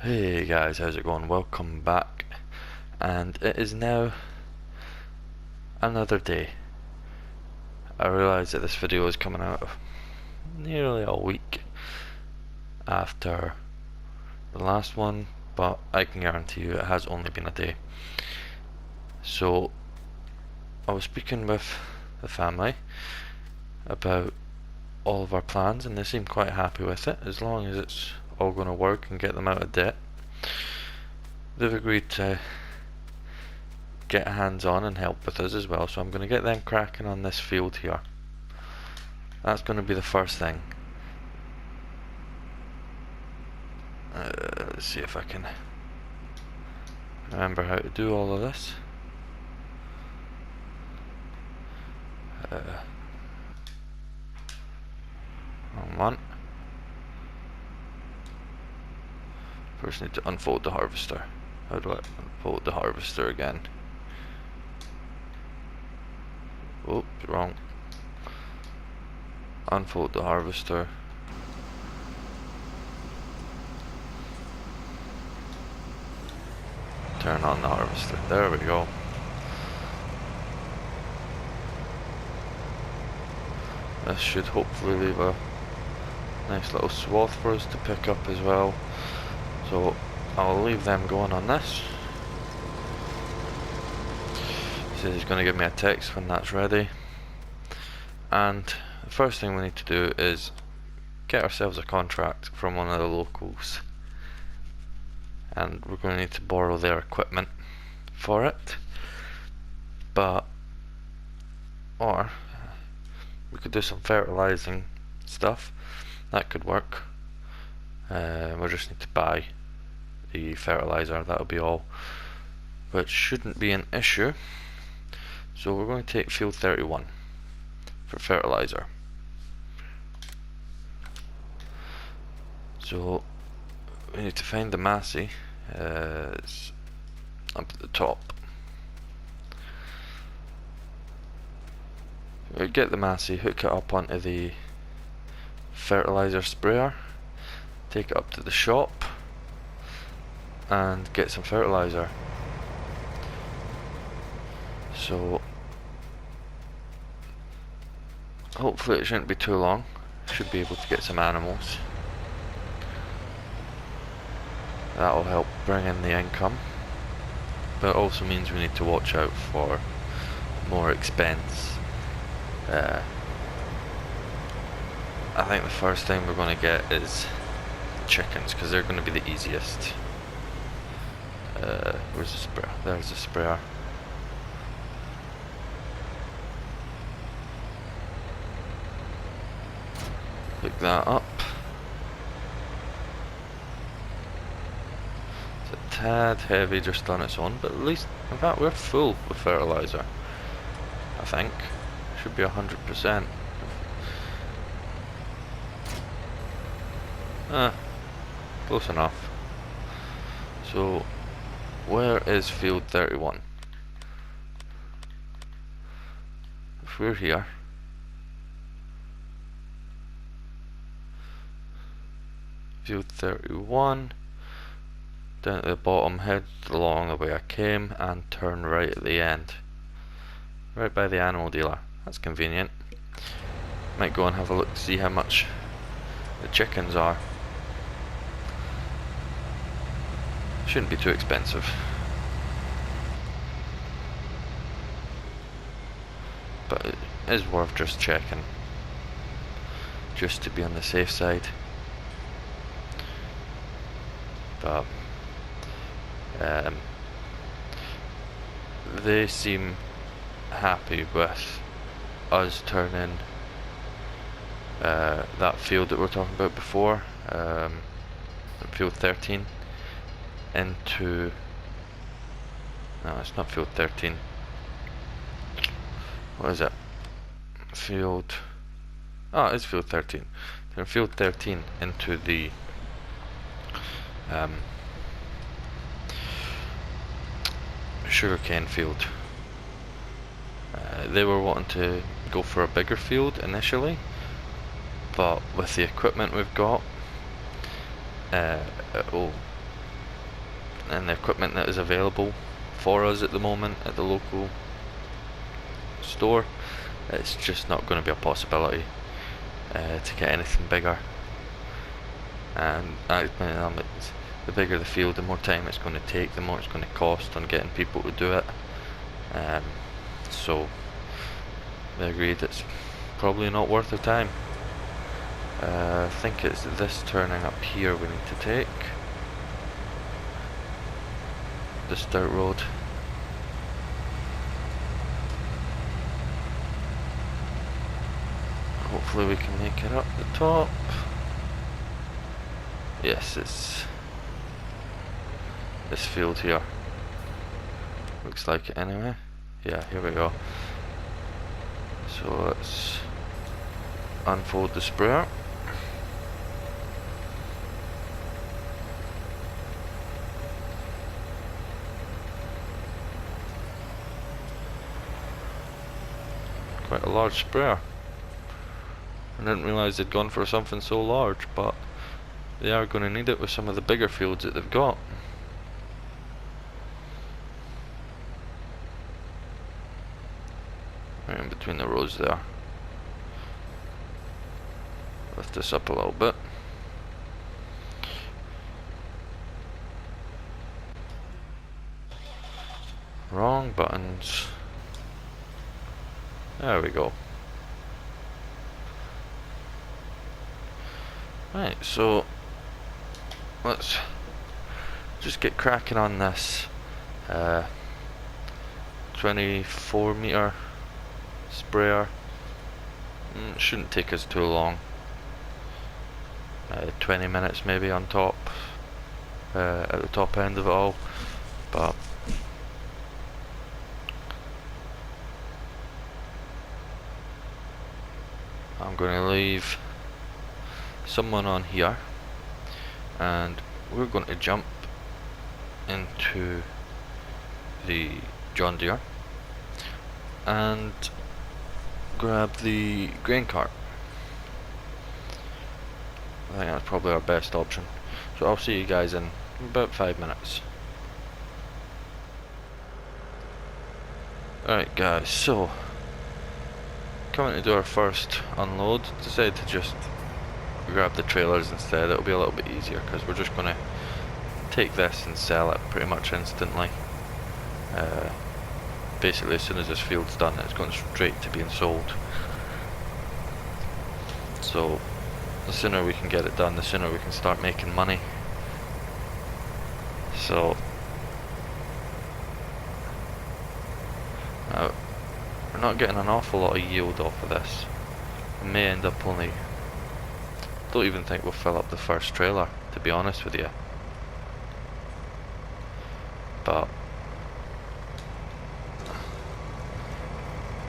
Hey guys, how's it going? Welcome back. And it is now another day. I realise that this video is coming out nearly a week after the last one, but I can guarantee you it has only been a day. So, I was speaking with the family about all of our plans, and they seem quite happy with it, as long as it's all going to work and get them out of debt. They've agreed to get hands on and help with us as well, so I'm going to get them cracking on this field here. That's going to be the first thing. Let's see if I can remember how to do all of this. Wrong one. First need to unfold the harvester. How do I unfold the harvester again? Oops, wrong. Unfold the harvester. Turn on the harvester. There we go. This should hopefully leave a nice little swath for us to pick up as well. So I'll leave them going on this. So he's going to give me a text when that's ready. And the first thing we need to do is get ourselves a contract from one of the locals. And we're going to need to borrow their equipment for it. Or we could do some fertilizing stuff. That could work. We just need to buy the fertilizer, that'll be all. Which shouldn't be an issue. So we're going to take field 31 for fertilizer. So we need to find the Massey. It's up at the top. We'll get the Massey, hook it up onto the fertilizer sprayer, take it up to the shop and get some fertilizer. So hopefully it shouldn't be too long. Should be able to get some animals. That'll help bring in the income, but it also means we need to watch out for more expense. I think the first thing we're going to get is chickens, because they're going to be the easiest. Where's the sprayer? There's the sprayer. Pick that up. It's a tad heavy just on its own, but at least, in fact, we're full with fertilizer. I think. Should be 100%. Close enough. So, where is field 31? If we're here, field 31, down at the bottom, head along the way I came and turn right at the end. Right by the animal dealer. That's convenient. Might go and have a look to see how much the chickens are. Shouldn't be too expensive. But it is worth just checking, just to be on the safe side. But they seem happy with us turning that field that we were talking about before, field 13, into... No, it's not field 13. What is it? Field... Oh, it's field 13. Turn field 13 into the sugarcane field. They were wanting to go for a bigger field initially, but with the equipment we've got, it will and the equipment that is available for us at the moment at the local store, it's just not going to be a possibility to get anything bigger. And the bigger the field, the more time it's going to take, the more it's going to cost on getting people to do it. So they agreed it's probably not worth the time. I think it's this turning up here we need to take. This dirt road. Hopefully we can make it up the top. Yes, it's this field here. Looks like it anyway. Yeah, here we go. So let's unfold the sprayer. Quite a large sprayer. I didn't realise they'd gone for something so large, but they are going to need it with some of the bigger fields that they've got. Right in between the rows there. Lift this up a little bit. Wrong buttons. There we go. Right, so let's just get cracking on this 24 meter sprayer. Shouldn't take us too long. 20 minutes maybe on top, at the top end of it all, but I'm going to leave someone on here and we're going to jump into the John Deere and grab the grain cart. I think that's probably our best option. So I'll see you guys in about 5 minutes. Alright guys, so coming to do our first unload, decided to just grab the trailers instead. It'll be a little bit easier because we're just going to take this and sell it pretty much instantly. Basically as soon as this field's done, it's going straight to being sold. So the sooner we can get it done, the sooner we can start making money. So now we're not getting an awful lot of yield off of this. We may end up only, don't even think we'll fill up the first trailer, to be honest with you. But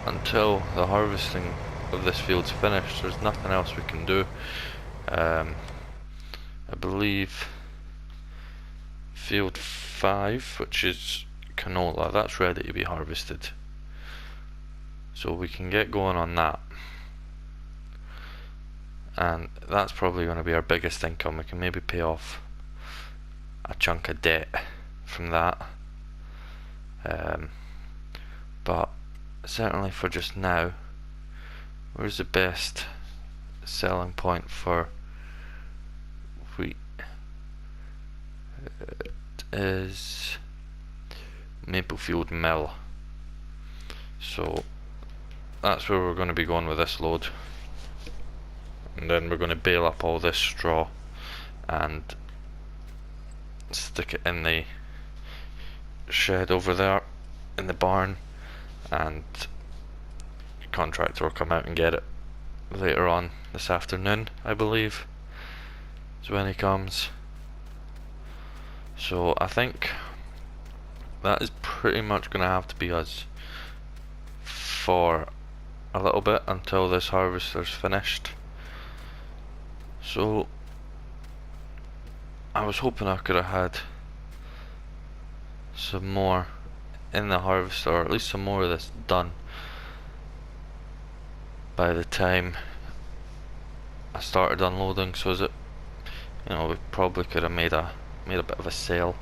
until the harvesting of this field's finished, there's nothing else we can do. I believe field 5, which is canola, that's ready to be harvested. So we can get going on that. And that's probably going to be our biggest income. We can maybe pay off a chunk of debt from that. But certainly for just now, where's the best selling point for wheat? It is Maplefield Mill. So that's where we're going to be going with this load. And then we're going to bale up all this straw and stick it in the shed over there in the barn, and the contractor will come out and get it later on this afternoon, I believe, is when he comes. So I think that is pretty much going to have to be us for a little bit until this harvester's finished. So I was hoping I could have had some more in the harvester, or at least some more of this done by the time I started unloading, so that, you know, we probably could have made a bit of a sale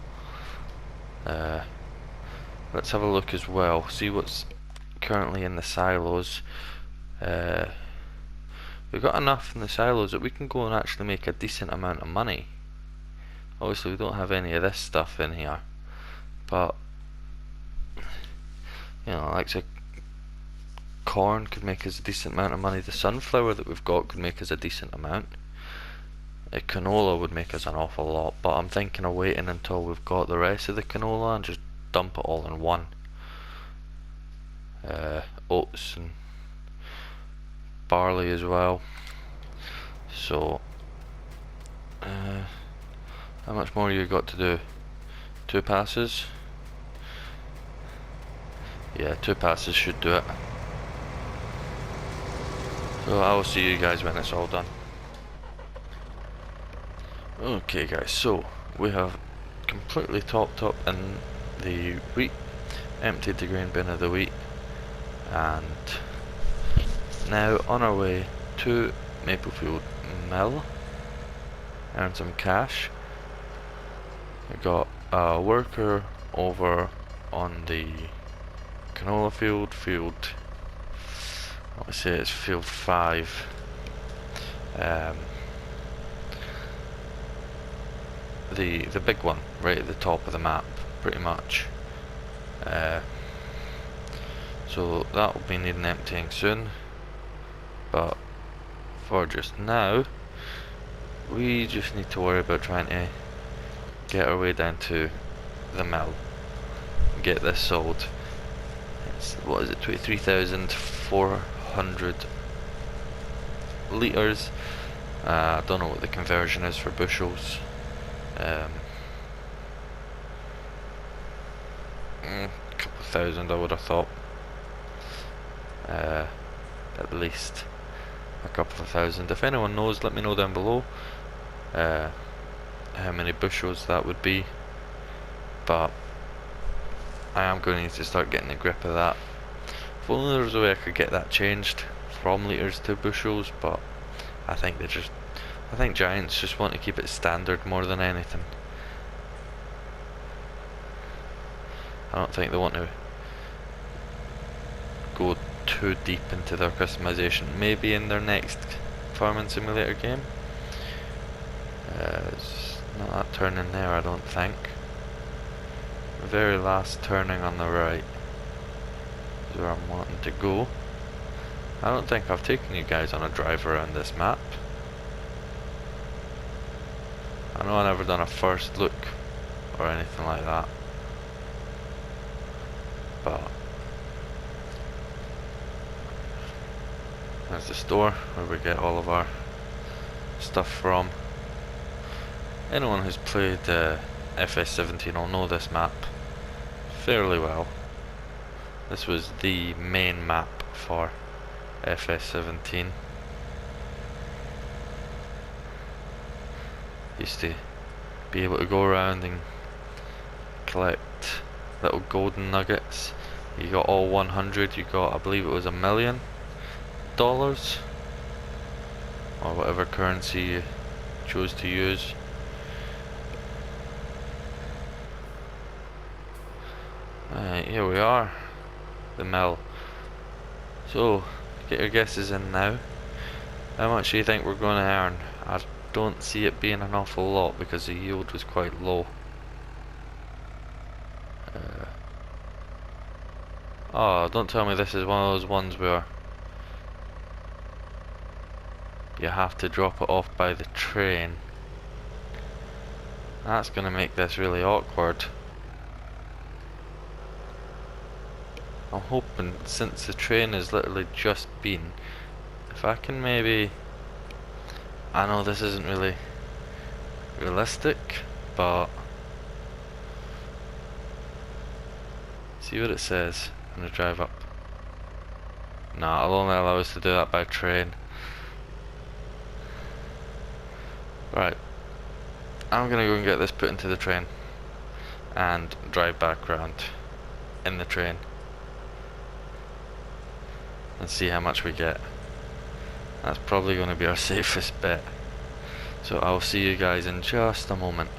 Let's have a look as well, see what's currently in the silos. We've got enough in the silos that we can go and actually make a decent amount of money. Obviously we don't have any of this stuff in here, but you know, like say corn could make us a decent amount of money. The sunflower that we've got could make us a decent amount. A canola would make us an awful lot, but I'm thinking of waiting until we've got the rest of the canola and just dump it all in one. Oats and barley as well. So how much more you got to do? 2 passes? Yeah, 2 passes should do it. So I will see you guys when it's all done. Okay guys, so we have completely topped up in the wheat, emptied the grain bin of the wheat, and now on our way to Maplefield Mill, earn some cash. We got a worker over on the canola field, let's say it's field 5. The big one right at the top of the map, pretty much. So that will be needing emptying soon, but for just now we just need to worry about trying to get our way down to the mill and get this sold. It's, what is it, 23,400 litres. I don't know what the conversion is for bushels. A couple of thousand I would have thought. At least a couple of thousand. If anyone knows, let me know down below how many bushels that would be, but I am going to need to start getting a grip of that. If only there was a way I could get that changed from litres to bushels, but I think Giants just want to keep it standard more than anything. I don't think they want to go too deep into their customization. Maybe in their next farming simulator game. It's not that turn in there, I don't think. The very last turning on the right is where I'm wanting to go. I don't think I've taken you guys on a drive around this map. I know I've never done a first look or anything like that, but there's the store where we get all of our stuff from. Anyone who's played FS19 will know this map fairly well. This was the main map for FS17. Used to be able to go around and collect little golden nuggets. You got all 100, you got, I believe it was $1 million, or whatever currency you chose to use. Right, here we are, the mill. So, get your guesses in now. How much do you think we're going to earn? I don't see it being an awful lot because the yield was quite low. Oh, don't tell me this is one of those ones where you have to drop it off by the train. That's going to make this really awkward. I'm hoping, since the train has literally just been, if I can maybe, I know this isn't really realistic, but see what it says when I drive up. Nah, it'll only allow us to do that by train. Right, I'm gonna go and get this put into the train and drive back round in the train and see how much we get. That's probably going to be our safest bet. So I'll see you guys in just a moment.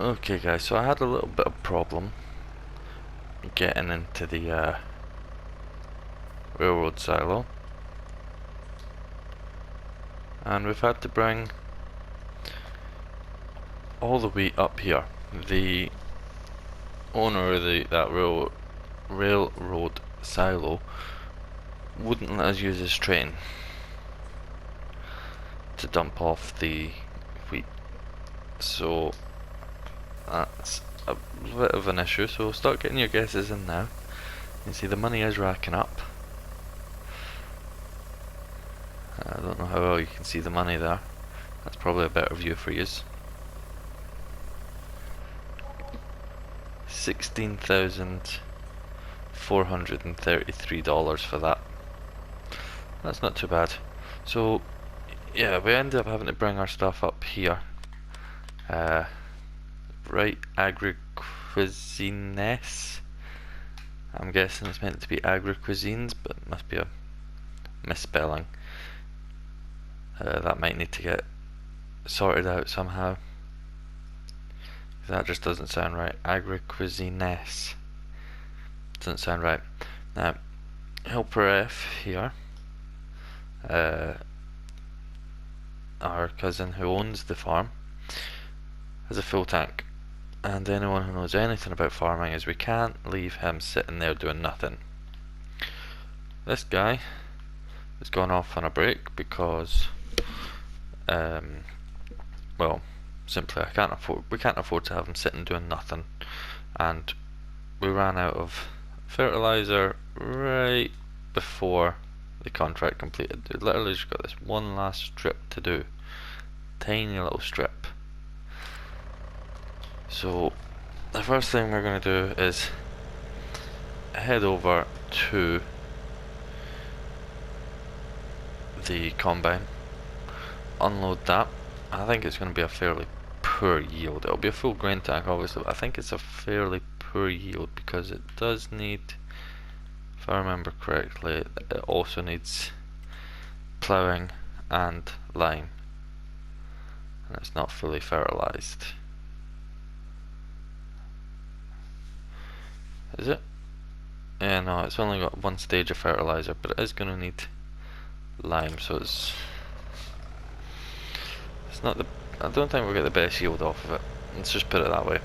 Okay guys, so I had a little bit of problem getting into the railroad silo, and we've had to bring all the way up here. The owner of that railroad silo wouldn't let us use his train to dump off the wheat, so that's a bit of an issue. So start getting your guesses in now. You see the money is racking up. I don't know how well you can see the money there. That's probably a better view for you. $16,433 for that. That's not too bad. So yeah, we ended up having to bring our stuff up here. Right, agri-cuisines. I'm guessing it's meant to be agri-cuisines, but it must be a misspelling. That might need to get sorted out somehow. That just doesn't sound right. Agri-cuisines doesn't sound right. Now, Helper F here, our cousin who owns the farm, has a full tank. And anyone who knows anything about farming is we can't leave him sitting there doing nothing. This guy has gone off on a break because, well, simply we can't afford to have him sitting doing nothing, and we ran out of fertilizer right before the contract completed. We literally just got this one last strip to do, tiny little strip. So the first thing we're going to do is head over to the combine, unload that. I think it's going to be a fairly poor yield. It'll be a full grain tank obviously, but I think it's a fairly poor yield because it does need, if I remember correctly, it also needs ploughing and lime, and it's not fully fertilized. Is it? Yeah, no, it's only got one stage of fertilizer, but it is going to need lime, so it's not the, I don't think we'll get the best yield off of it. Let's just put it that way.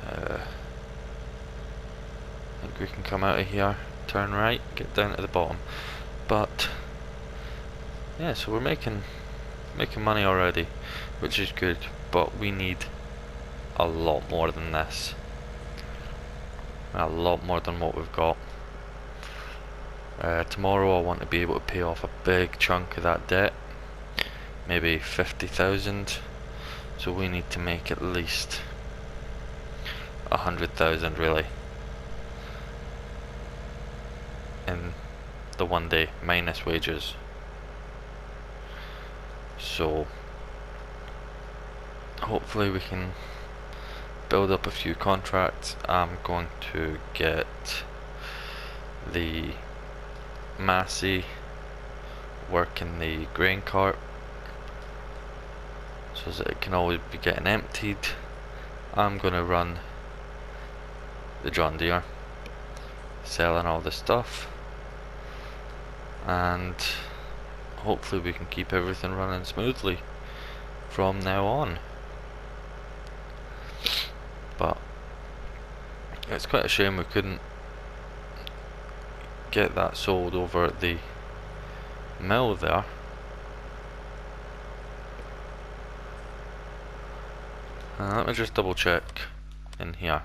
I think we can come out of here, turn right, get down to the bottom. But yeah, so we're making money already, which is good, but we need a lot more than this. A lot more than what we've got. Tomorrow I want to be able to pay off a big chunk of that debt, maybe 50,000. So we need to make at least 100,000 really in the one day, minus wages. So hopefully we can build up a few contracts. I'm going to get the Massey working the grain cart so that it can always be getting emptied. I'm going to run the John Deere, selling all the stuff, and hopefully we can keep everything running smoothly from now on. But it's quite a shame we couldn't get that sold over at the mill there. Let me just double check in here.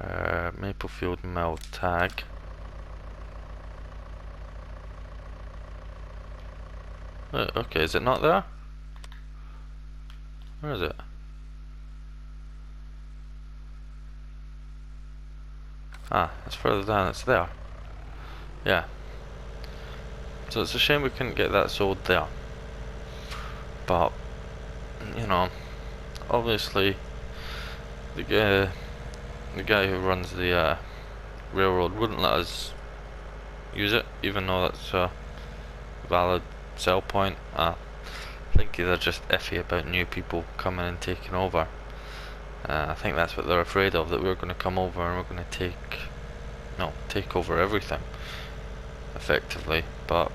Maplefield mill tag. Okay, is it not there? Where is it? Ah, it's further down, it's there. Yeah. So it's a shame we couldn't get that sold there. But, you know, obviously the guy who runs the railroad wouldn't let us use it, even though that's a valid sell point. think they're just iffy about new people coming and taking over. I think that's what they're afraid of, that we're going to come over and we're going to take over everything, effectively, but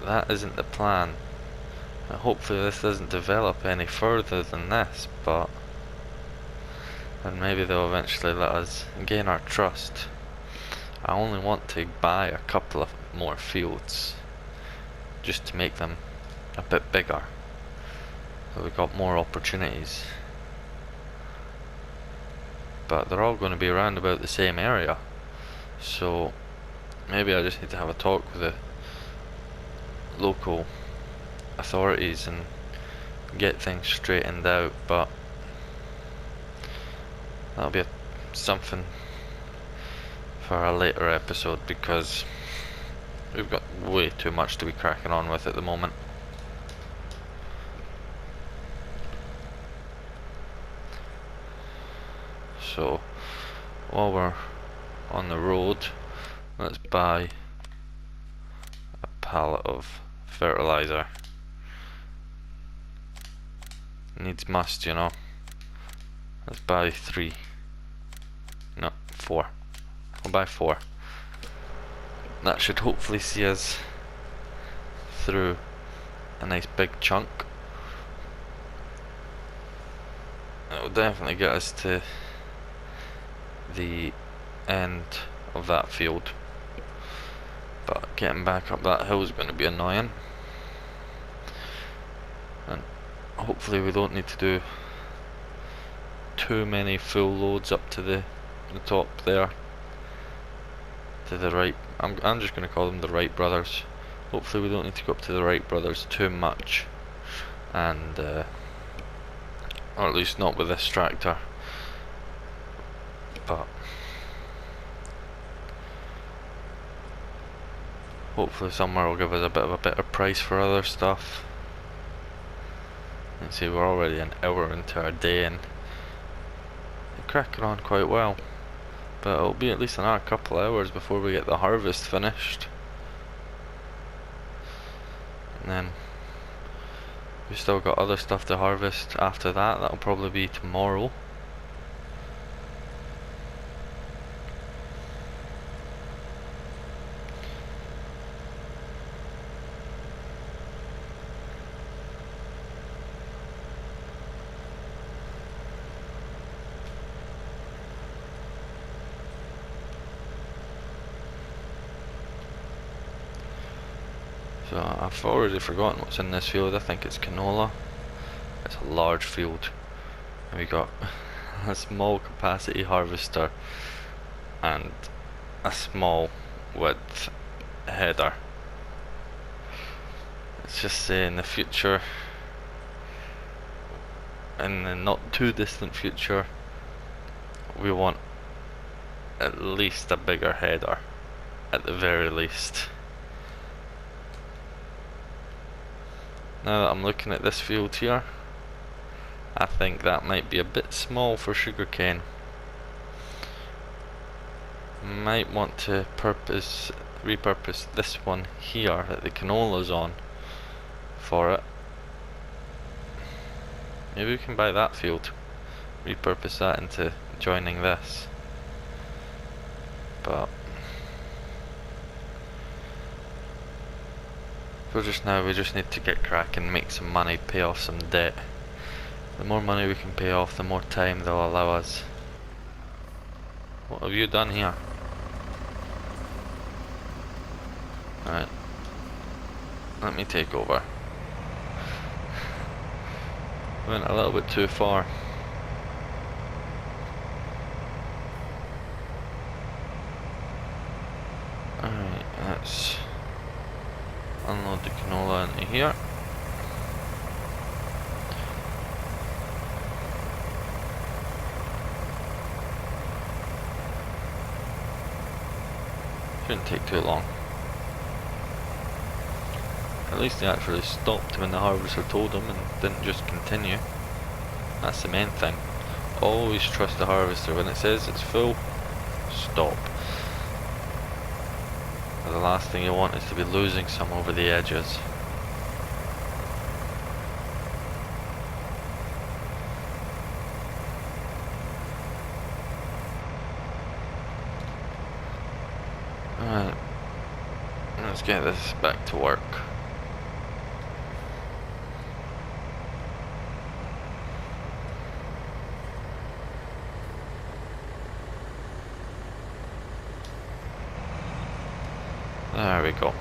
that isn't the plan. Hopefully this doesn't develop any further than this, but then maybe they'll eventually let us gain our trust. I only want to buy a couple of more fields, just to make them a bit bigger, so we've got more opportunities. But they're all going to be around about the same area, so maybe I just need to have a talk with the local authorities and get things straightened out, but that'll be something for a later episode, because we've got way too much to be cracking on with at the moment. So while we're on the road, let's buy a pallet of fertilizer. Needs must, you know. Let's buy 3. No, 4. We'll buy 4. That should hopefully see us through a nice big chunk. It will definitely get us to the end of that field, but getting back up that hill is going to be annoying, and hopefully we don't need to do too many full loads up to the top there, to the right. I'm just going to call them the Wright brothers. Hopefully we don't need to go up to the Wright brothers too much, and or at least not with this tractor. But hopefully somewhere will give us a bit of a better price for other stuff. And see, we're already an hour into our day and cracking on quite well, but it'll be at least another couple of hours before we get the harvest finished, and then we've still got other stuff to harvest after that. That'll probably be tomorrow. So I've already forgotten what's in this field. I think it's canola. It's a large field. And we got a small capacity harvester and a small width header. Let's just say in the future, in the not too distant future, we want at least a bigger header, at the very least. Now that I'm looking at this field here, I think that might be a bit small for sugarcane. Might want to repurpose this one here that the canola's on for it. Maybe we can buy that field, repurpose that into joining this. But for just now, we just need to get cracking, make some money, pay off some debt. The more money we can pay off, the more time they'll allow us. What have you done here? Alright, let me take over. Went a little bit too far. Alright, let's unload the canola into here. Shouldn't take too long. At least they actually stopped when the harvester told them and didn't just continue. That's the main thing. Always trust the harvester. When it says it's full, stop. The last thing you want is to be losing some over the edges. let's get this back to work. There we go.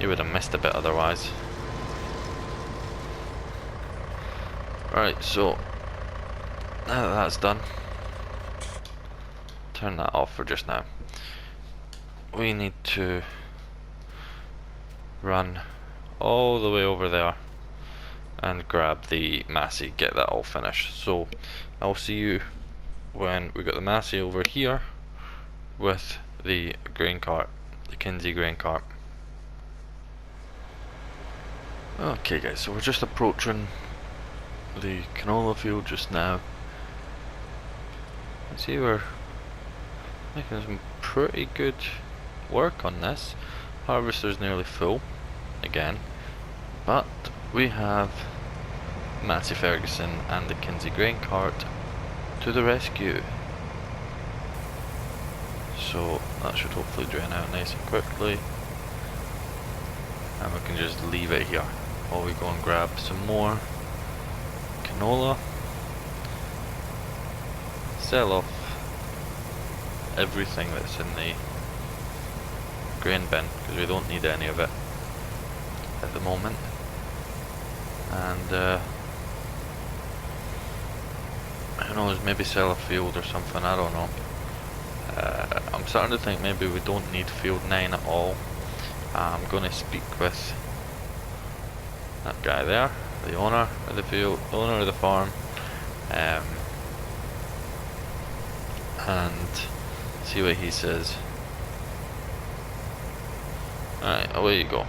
You would have missed a bit otherwise. Right, so now that that's done, turn that off for just now. We need to run all the way over there and grab the Massey, get that all finished. So I'll see you when we got the Massey over here with the grain cart, the Kinsey grain cart. Okay guys, so we're just approaching the canola field just now. I see we're making some pretty good work on this. Harvester's nearly full again, but we have Massey Ferguson and the Kinsey grain cart to the rescue. So that should hopefully drain out nice and quickly, and we can just leave it here while we go and grab some more canola, sell off everything that's in the grain bin because we don't need any of it at the moment, and who knows, maybe sell a field or something, I don't know. I'm starting to think maybe we don't need field 9 at all. I'm going to speak with that guy there, the owner of the field, owner of the farm, and see what he says. Alright, away you go.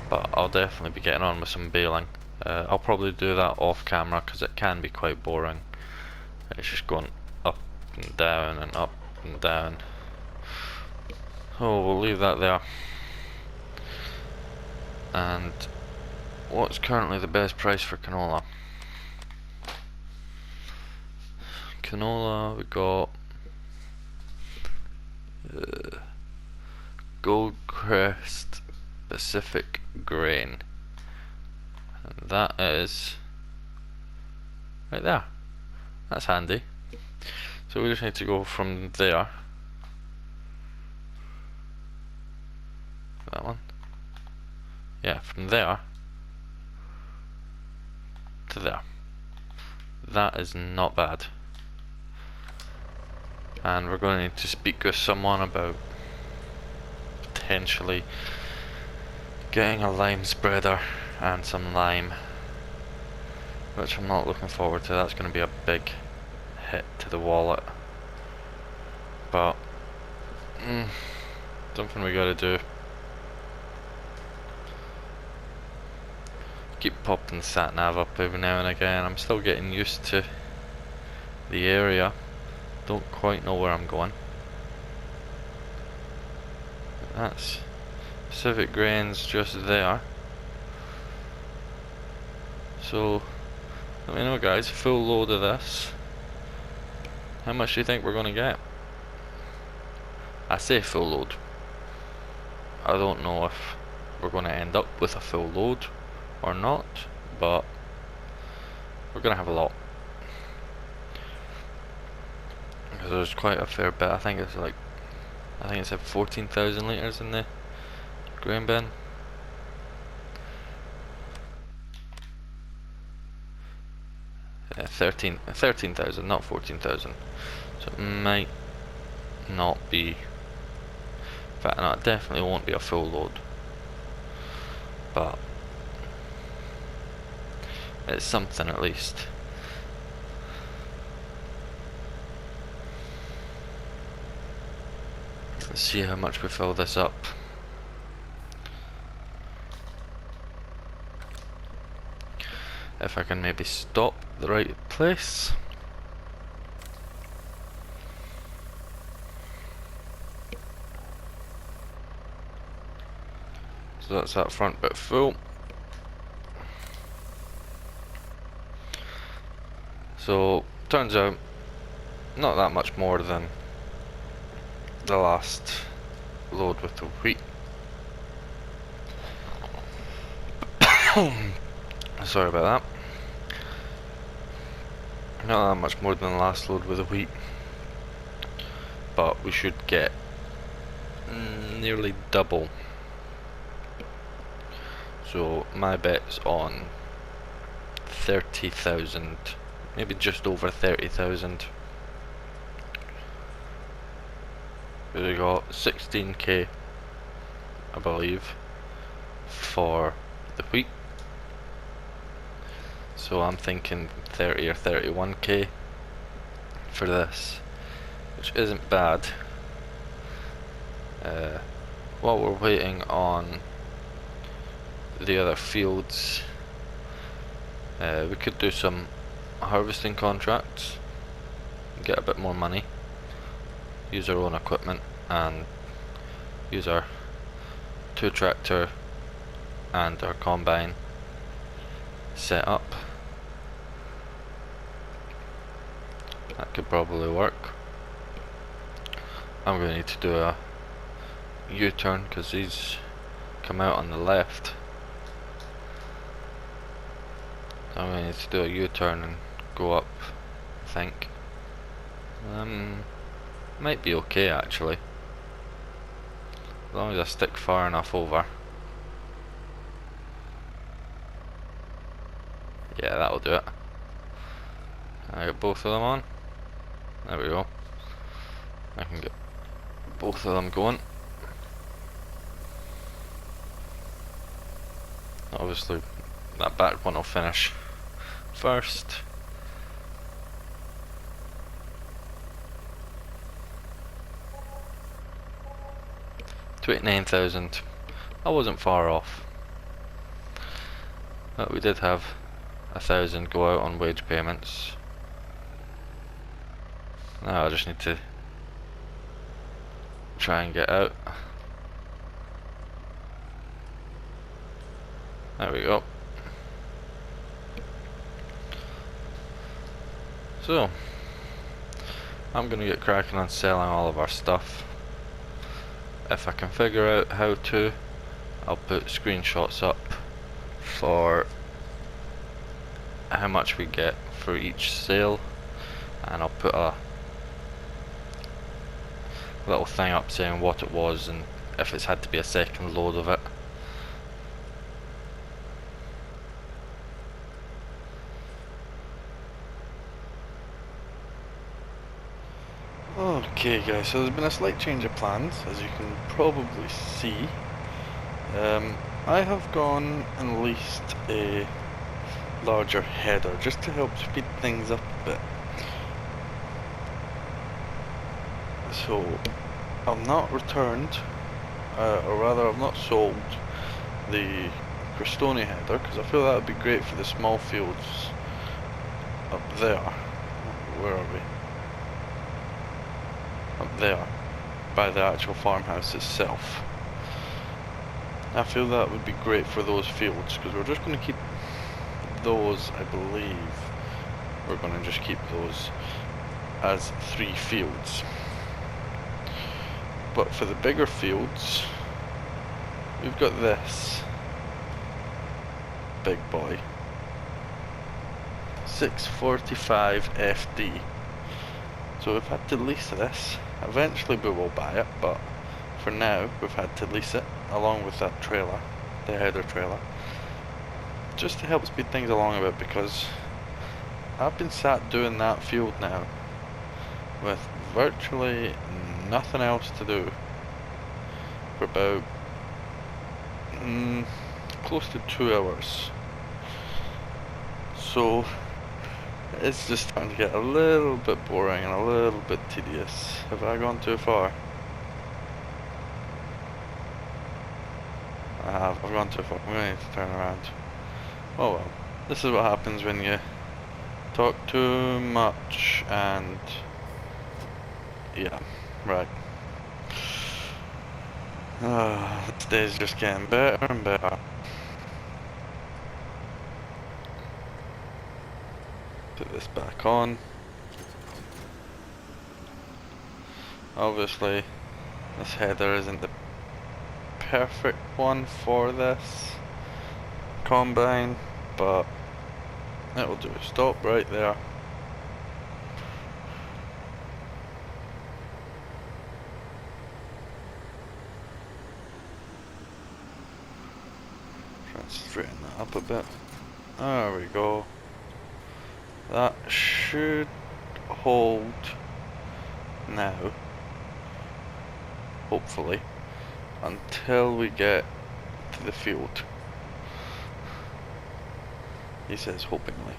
But I'll definitely be getting on with some baling. I'll probably do that off camera because it can be quite boring. It's just going up and down and up and down. Oh, we'll leave that there. And what's currently the best price for canola? Canola, we got Goldcrest Pacific Grain, and that is right there. That's handy. So we just need to go from there, that one, yeah, from there to there. That is not bad. And we're going to need to speak with someone about potentially getting a lime spreader and some lime, which I'm not looking forward to. That's going to be a big hit to the wallet, but something we gotta do. Keep popping the sat nav up every now and again. I'm still getting used to the area. Don't quite know where I'm going. That's Pacific Grains just there. So let me know guys, full load of this, how much do you think we're going to get? I say full load. I don't know if we're going to end up with a full load or not, but we're going to have a lot. Because there's quite a fair bit. I think it's at 14,000 litres in the grain bin. Yeah, 13,000, not 14,000. So it might not be. In fact, no, it definitely won't be a full load. But it's something at least. Let's see how much we fill this up. If I can maybe stop the right place. So that's that front bit full. So turns out not that much more than the last load with the wheat. Sorry about that. Not that much more than the last load with the wheat, but we should get nearly double. So my bet's on 30,000, maybe just over 30,000. We got 16k, I believe, for the wheat. So I'm thinking 30 or 31k for this, which isn't bad. While we're waiting on the other fields, we could do some harvesting contracts, get a bit more money, use our own equipment, and use our 2-tractor and our combine set up. That could probably work. I'm going to need to do a U-turn because he's come out on the left. So I'm going to need to do a U-turn and go up, I think. Might be okay actually, as long as I stick far enough over. Yeah, that'll do it. I got both of them on. There we go. I can get both of them going. Obviously that back one will finish first. $29,000. I wasn't far off. But we did have 1,000 go out on wage payments. Now I just need to try and get out. There we go. So I'm gonna get cracking on selling all of our stuff. If I can figure out how to, I'll put screenshots up for how much we get for each sale, and I'll put a little thing up saying what it was and if it's had to be a second load of it. Okay guys, so there's been a slight change of plans, as you can probably see. I have gone and leased a larger header just to help speed things up a bit. So I've not returned, or rather I've not sold the Crestoni header because I feel that would be great for the small fields up there. Where are we? Up there, by the actual farmhouse itself. I feel that would be great for those fields because we're just going to keep those, I believe, we're going to just keep those as 3 fields. But for the bigger fields, we've got this big boy, 645 FD. So we've had to lease this. Eventually we will buy it, but for now we've had to lease it along with that trailer, the header trailer, just to help speed things along a bit, because I've been sat doing that field now with virtually nothing else to do for about close to 2 hours. So it's just starting to get a little bit boring and a little bit tedious. Have I gone too far? I have. I've gone too far. I'm going to need to turn around. Oh well. This is what happens when you talk too much and... yeah, right. This day's just getting better and better. Put this back on. Obviously this header isn't the perfect one for this combine, but it will do. Stop right there. Try and straighten that up a bit. There we go. That should hold now, hopefully, until we get to the field. He says hopingly.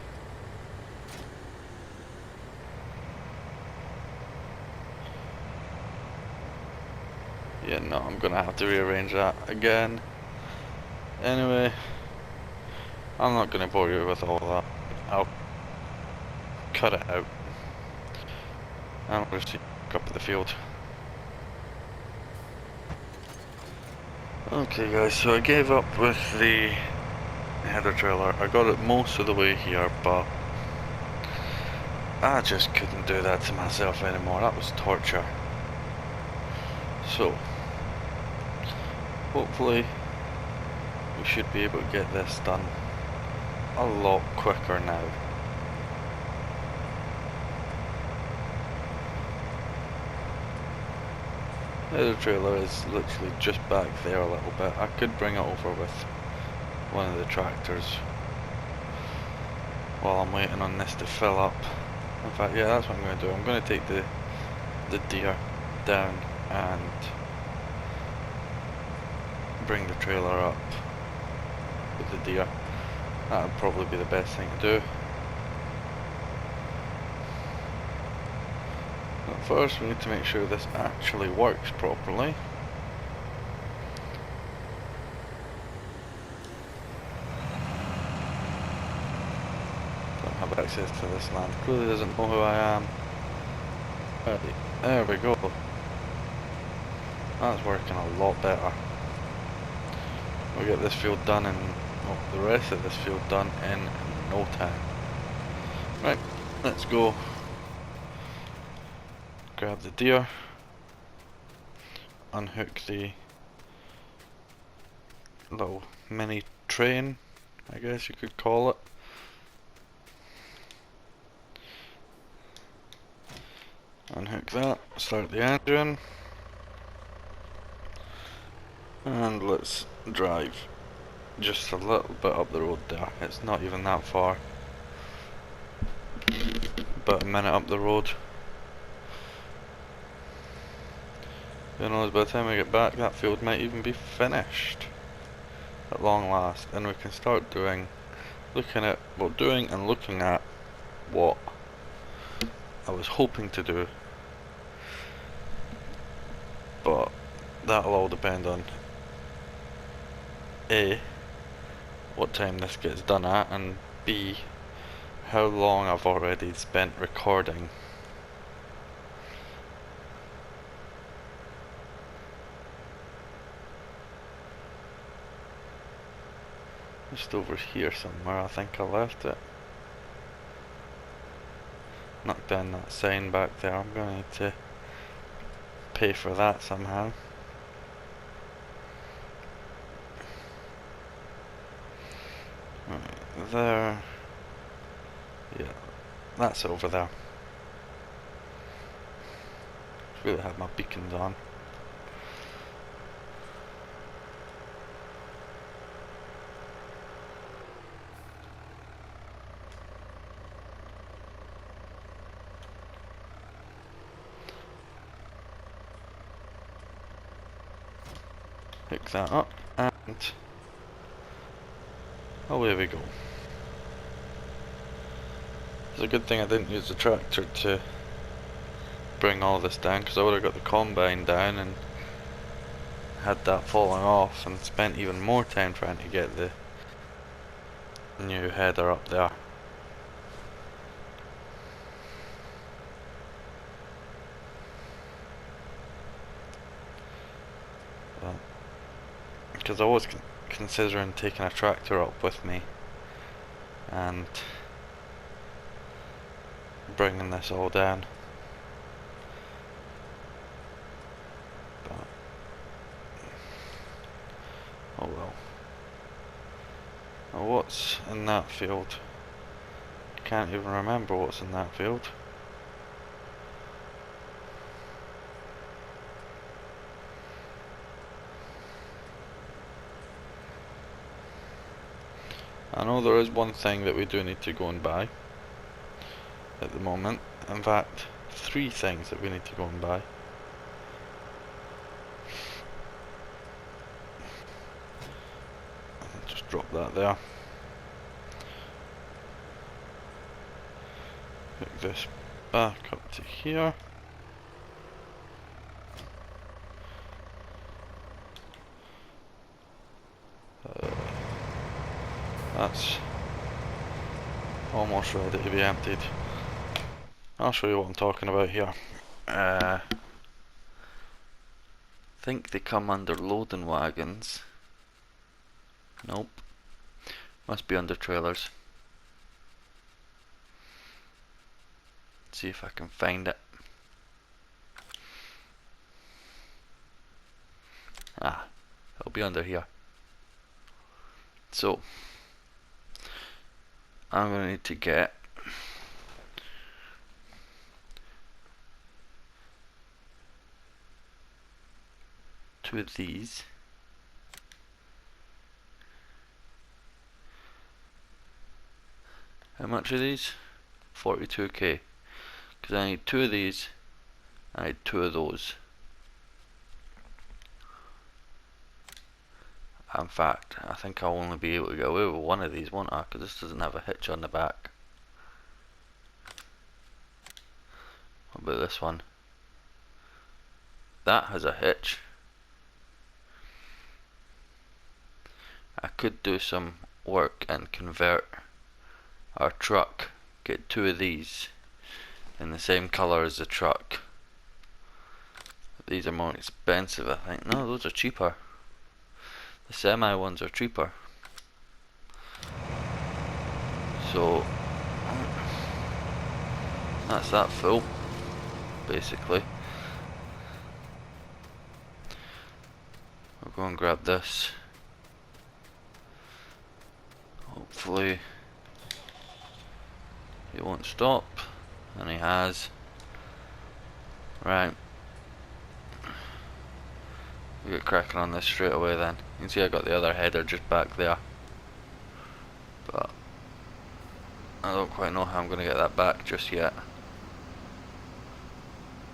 Yeah, no, I'm gonna have to rearrange that again. Anyway, I'm not gonna bore you with all that. I'll cut it out. And we'll see you up at the field. Okay guys, so I gave up with the header trailer. I got it most of the way here, but I just couldn't do that to myself anymore. That was torture. So, hopefully we should be able to get this done a lot quicker now. The trailer is literally just back there a little bit. I could bring it over with one of the tractors while I'm waiting on this to fill up. In fact, yeah, that's what I'm going to do. I'm going to take the deer down and bring the trailer up with the deer. That would probably be the best thing to do. But first we need to make sure this actually works properly. Don't have access to this land. Clearly doesn't know who I am. Ready. There we go. That's working a lot better. We'll get this field done in, well, the rest of this field done in no time. Right, let's go. Grab the deer, unhook the little mini train, I guess you could call it. Unhook that, start the engine, and let's drive just a little bit up the road there. It's not even that far, about a minute up the road. Who knows, by the time we get back that field might even be finished at long last, and we can start doing and looking at what I was hoping to do, but that'll all depend on A, what time this gets done at, and B, how long I've already spent recording. Just over here somewhere, I think I left it. Knock down that sign back there. I'm going to need to pay for that somehow. Right, there. Yeah, that's over there. Just really have my beacons on. Pick that up, and away we go. It's a good thing I didn't use the tractor to bring all this down, because I would have got the combine down and had that falling off and spent even more time trying to get the new header up there. Because I was considering taking a tractor up with me and bringing this all down. Oh well. Now what's in that field? Can't even remember what's in that field. I know there is one thing that we do need to go and buy at the moment. In fact, 3 things that we need to go and buy. I'll just drop that there. Pick this back up to here. That's almost ready to be emptied. I'll show you what I'm talking about here. Think they come under loading wagons. Nope. Must be under trailers. See if I can find it. Ah, it'll be under here. So, I'm going to need to get two of these. How much are these? 42k. Because I need 2 of these, I need 2 of those. In fact, I think I'll only be able to get away with 1 of these, won't I? Because this doesn't have a hitch on the back. What about this one? That has a hitch. I could do some work and convert our truck. Get 2 of these in the same colour as the truck. These are more expensive, I think. No, those are cheaper. The semi ones are cheaper. So that's that full, basically. We'll go and grab this. Hopefully he won't stop, and he has. Right. We get cracking on this straight away then. You can see I got the other header just back there. But I don't quite know how I'm going to get that back just yet.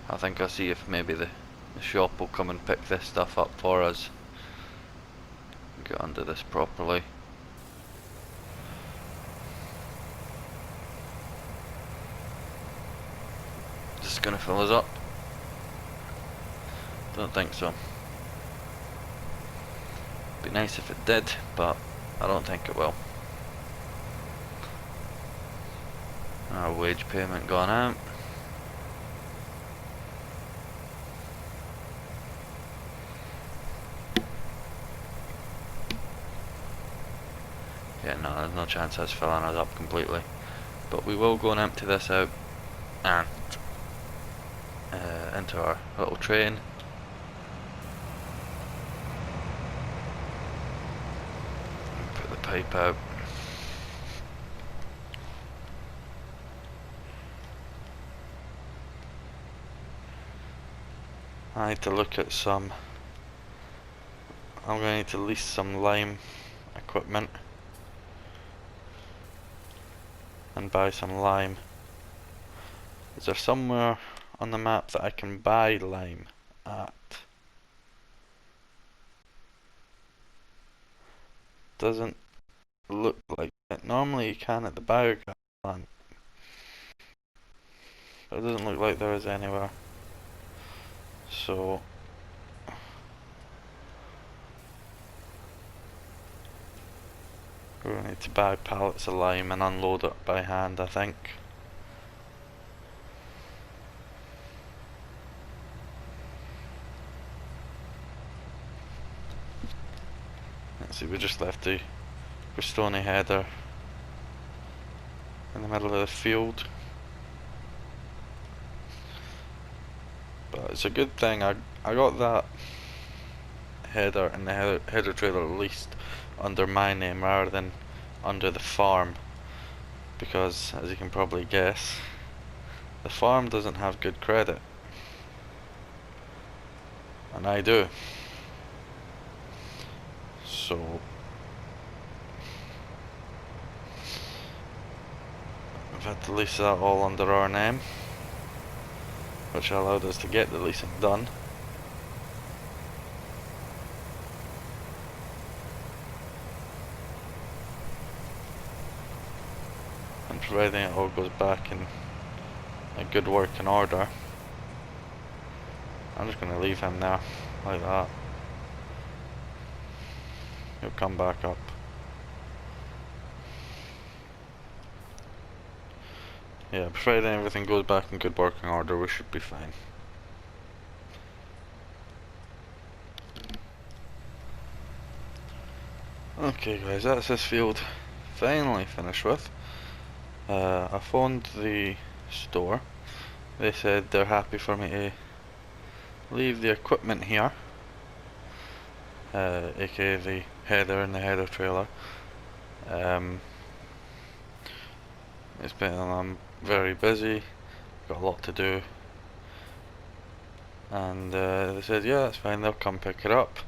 I think I'll see if maybe the shop will come and pick this stuff up for us. Get under this properly. Is this going to fill us up? Don't think so. Be nice if it did, but I don't think it will. Our wage payment gone out. Yeah, no, there's no chance that's filling us up completely. But we will go and empty this out and into our little train. Put the pipe out. I need to look at some. I'm going to need to lease some lime equipment and buy some lime. Is there somewhere on the map that I can buy lime at? Doesn't look like it. Normally you can at the biogas plant, but it doesn't look like there is anywhere. So we're going to need to buy pallets of lime and unload it by hand, I think. Let's see, we just left the Stony header in the middle of the field. But it's a good thing I got that header and the header trailer leased under my name rather than under the farm, because as you can probably guess, the farm doesn't have good credit, and I do. So I've had to lease that all under our name, which allowed us to get the leasing done. And providing it all goes back in a good working order, I'm just going to leave him there like that. He'll come back up. Yeah, providing everything goes back in good working order, we should be fine. Okay guys, that's this field finally finished with. I phoned the store. They said they're happy for me to leave the equipment here, aka the header and the header trailer. I'm very busy, got a lot to do, and they said yeah, that's fine, they'll come pick it up.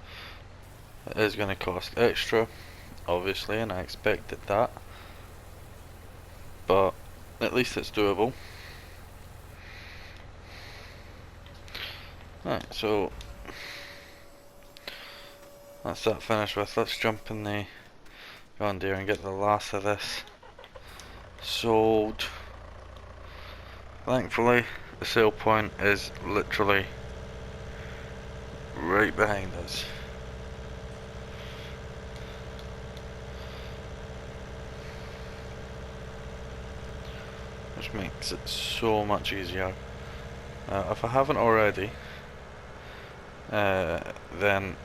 It is going to cost extra, obviously, and I expected that, but at least it's doable. Right, so that's that finished with. Let's jump in the John Deere and get the last of this sold. Thankfully, the sale point is literally right behind us. Which makes it so much easier. If I haven't already, then,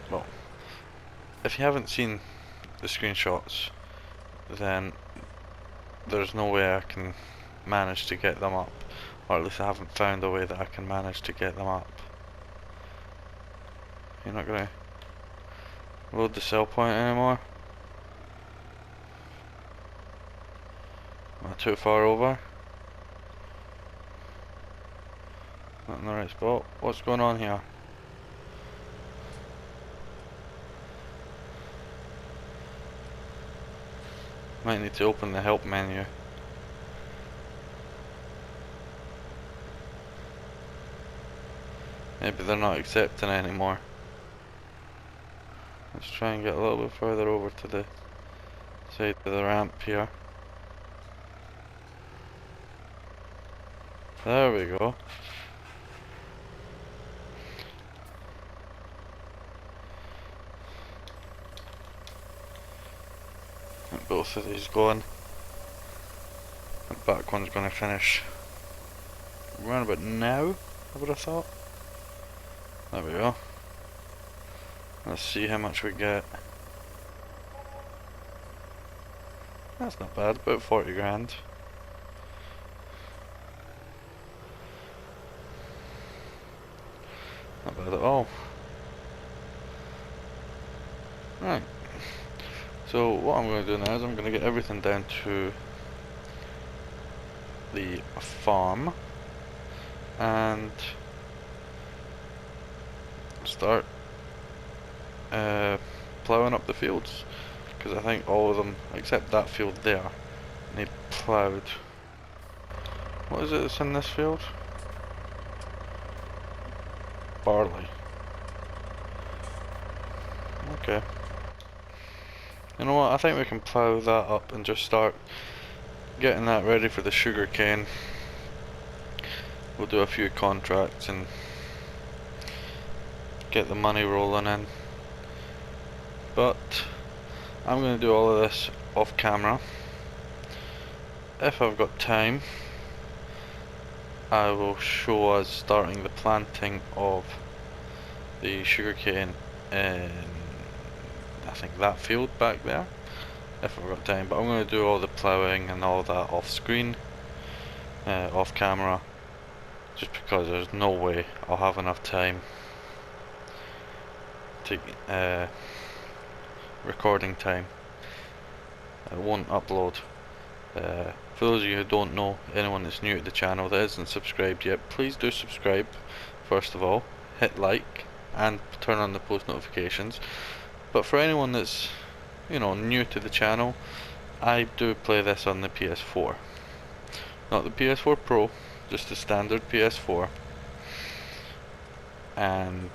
well, if you haven't seen the screenshots, then there's no way I can manage to get them up, or at least I haven't found a way that I can manage to get them up. You're not gonna load the sell point anymore? Am I too far over? Not in the right spot. What's going on here? Might need to open the help menu. Maybe they're not accepting anymore. Let's try and get a little bit further over to the side of the ramp here. There we go. And both of these going. The back one's going to finish around about now, I would have thought. There we go. Let's see how much we get. That's not bad, about 40 grand. Not bad at all. Right. So what I'm going to do now is I'm going to get everything down to the farm and start ploughing up the fields, because I think all of them except that field there need ploughed. What is it that's in this field? Barley. Okay. You know what, I think we can plough that up and just start getting that ready for the sugar cane. We'll do a few contracts and get the money rolling in. But I'm going to do all of this off camera. If I've got time, I will show us starting the planting of the sugarcane in, I think, that field back there, if I've got time. But I'm going to do all the ploughing and all that off screen, off camera, just because there's no way I'll have enough time to recording time, it won't upload. For those of you who don't know, anyone that's new to the channel that isn't subscribed yet, please do subscribe first of all, hit like and turn on the post notifications. But for anyone that's, you know, new to the channel, I do play this on the PS4. Not the PS4 Pro, just the standard PS4. And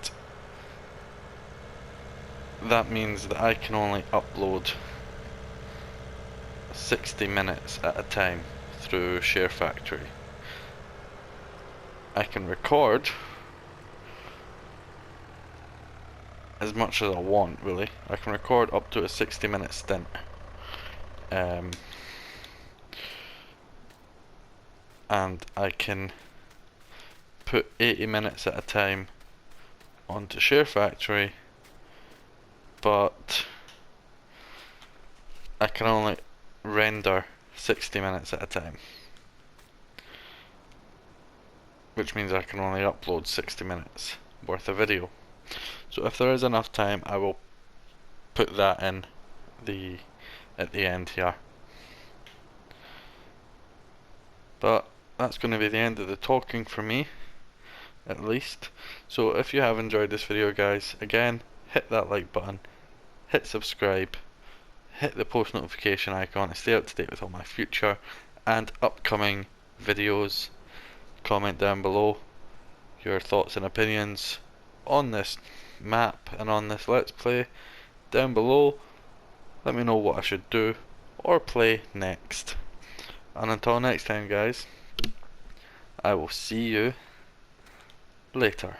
that means that I can only upload 60 minutes at a time through Share Factory. I can record as much as I want, really. I can record up to a 60-minute stint. And I can put 80 minutes at a time onto Share Factory, but I can only render 60 minutes at a time, which means I can only upload 60 minutes worth of video. So if there is enough time, I will put that in at the end here. But that's going to be the end of the talking for me, at least. So if you have enjoyed this video, guys, again, hit that like button, hit subscribe, hit the post notification icon to stay up to date with all my future and upcoming videos. Comment down below your thoughts and opinions on this map and on this Let's Play down below. Let me know what I should do or play next. And until next time, guys, I will see you later.